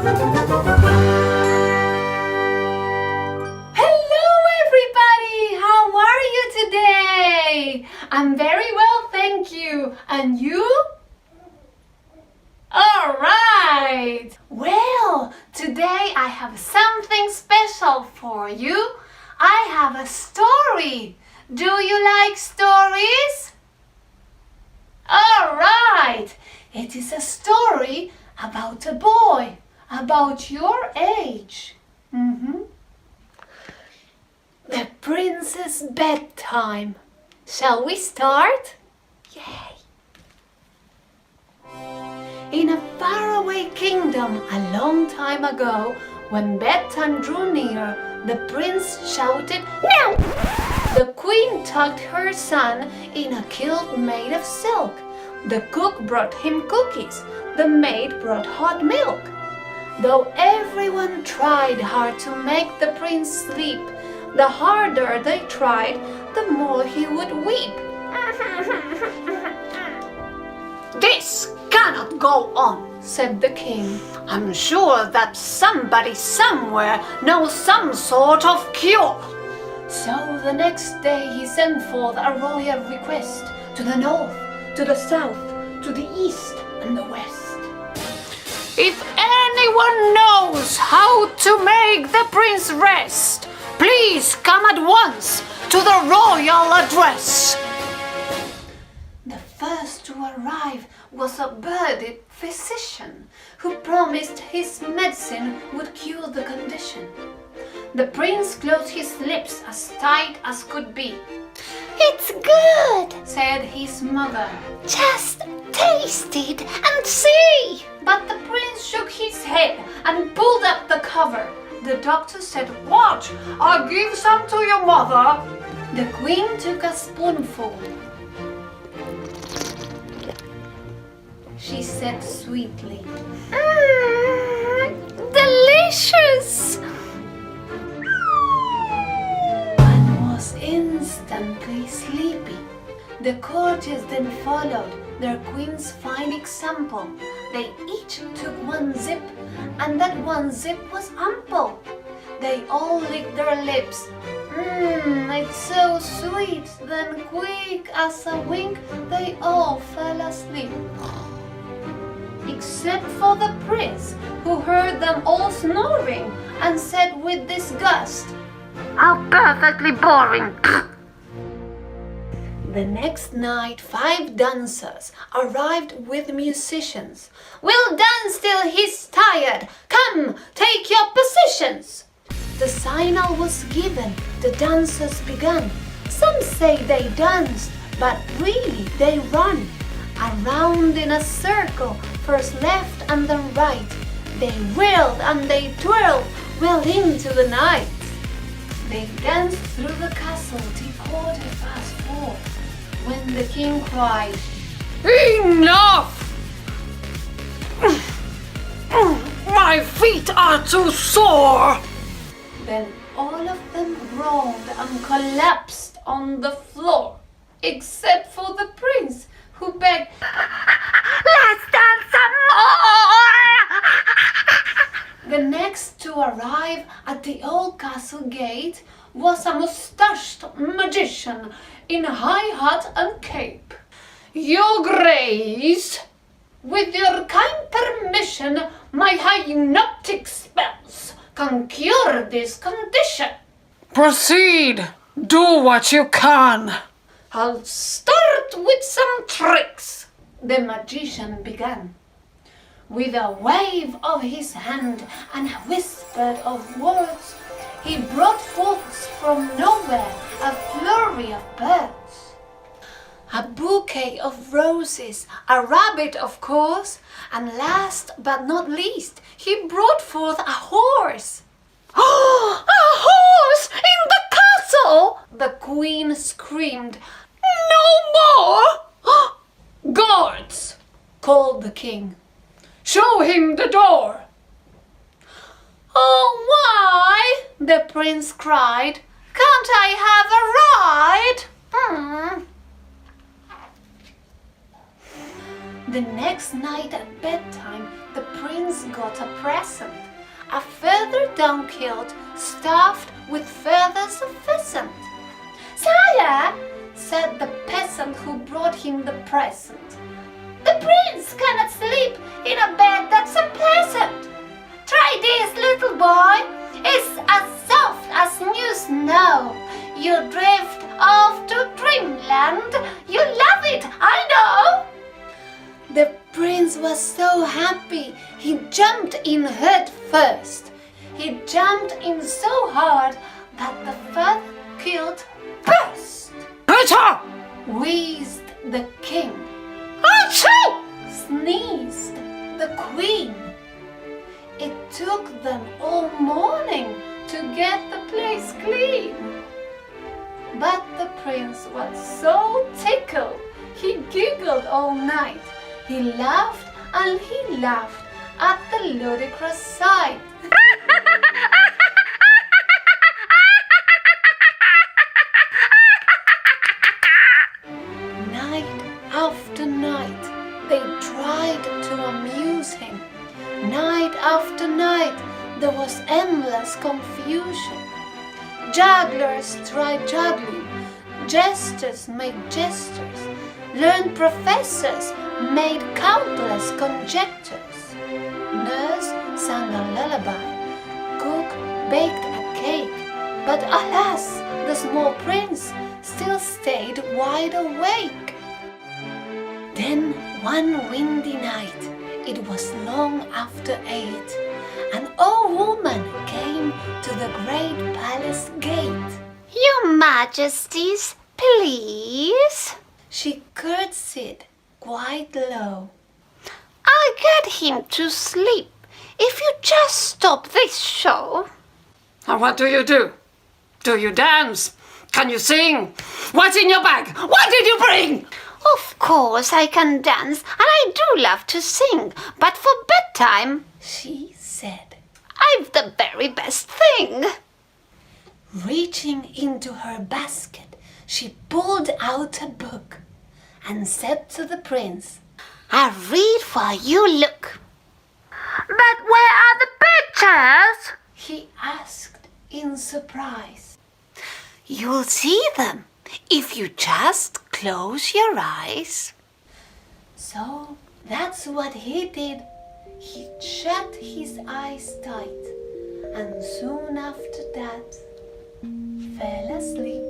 Hello everybody! How are you today? I'm very well, thank you. And you? All right! Well, today I have something special for you. I have a story. Do you like stories? All right! It is a story about a boy, about your age. The Princess Bedtime. Shall we start? Yay! In a faraway kingdom a long time ago, when bedtime drew near, the prince shouted, "No!" The queen tucked her son in a kilt made of silk. The cook brought him cookies. The maid brought hot milk. Though everyone tried hard to make the prince sleep, the harder they tried, the more he would weep. "This cannot go on," said the king. "I'm sure that somebody somewhere knows some sort of cure." So the next day he sent forth a royal request to the north, to the south, to the east and the west. "If anyone knows how to make the prince rest, please come at once to the royal address." The first to arrive was a bearded physician who promised his medicine would cure the condition. The prince closed his lips as tight as could be. "It's good," said his mother. "Just taste it and see." But the prince shook his head and pulled up the cover. The doctor said, "What? I'll give some to your mother." The queen took a spoonful. She said sweetly, "Delicious!" One was instantly sleepy. The courtiers then followed their queen's fine example. They each took one zip, and that one zip was ample. They all licked their lips. It's so sweet. Then quick as a wink, they all fell asleep. Except for the prince, who heard them all snoring and said with disgust, "How perfectly boring!" The next night 5 dancers arrived with musicians. "We'll dance till he's tired. Come, take your positions." The signal was given. The dancers began. Some say they danced, but really they run. Around in a circle, first left and then right. They whirled and they twirled well into the night. They danced through the castle till 4:15, when the king cried, "Enough! My feet are too sore!" Then all of them groaned and collapsed on the floor, except for the prince, who begged, "Let's dance some more!" The next to arrive at the old castle gate was a mustached magician in high hat and cape. "Your Grace, with your kind permission, my hypnotic spells can cure this condition." "Proceed, do what you can." "I'll start with some tricks," the magician began. With a wave of his hand and a whisper of words, he brought forth from nowhere a flurry of birds. A bouquet of roses, a rabbit of course, and last but not least, he brought forth a horse. "Oh, a horse in the castle!" the queen screamed. "No more!" "Guards!" called the king. "Show him the door!" "Oh, why?" the prince cried. "Can't I have a ride?" The next night at bedtime, the the prince got a present, a feather down kilt stuffed with feathers of pheasant. "Sire," said the peasant who brought him the present, "the prince cannot sleep in a bed that's unpleasant. Try this, little boy. It's as soft as new snow. You drift off to dreamland. You love it, I know." The prince was so happy, he jumped in head first. He jumped in so hard that the feather kilt burst. Achoo! Wheezed the king. Achoo! Sneezed the queen. It took them all morning to get the place clean. But the prince was so tickled, he giggled all night. He laughed and he laughed at the ludicrous sight. Night after night, they tried to amuse him. Night after night, there was endless confusion. Jugglers tried juggling, jesters made gestures, learned professors made countless conjectures. Nurse sang a lullaby, cook baked a cake, but alas, the small prince still stayed wide awake. Then one windy night, it was long after 8, an old woman came to the great palace gate. "Your Majesties, please." She curtsied quite low. "I'll get him to sleep if you just stop this show." And what do? Do you dance? Can you sing? What's in your bag? What did you bring? "Of course I can dance, and I do love to sing, but for bedtime, She said, I've the very best thing." reaching into her basket, she pulled out a book and said to the prince, "I'll read while you look." "But where are the pictures?" he asked in surprise. "You'll see them if you just close your eyes." So that's what he did. He shut his eyes tight and soon after that fell asleep.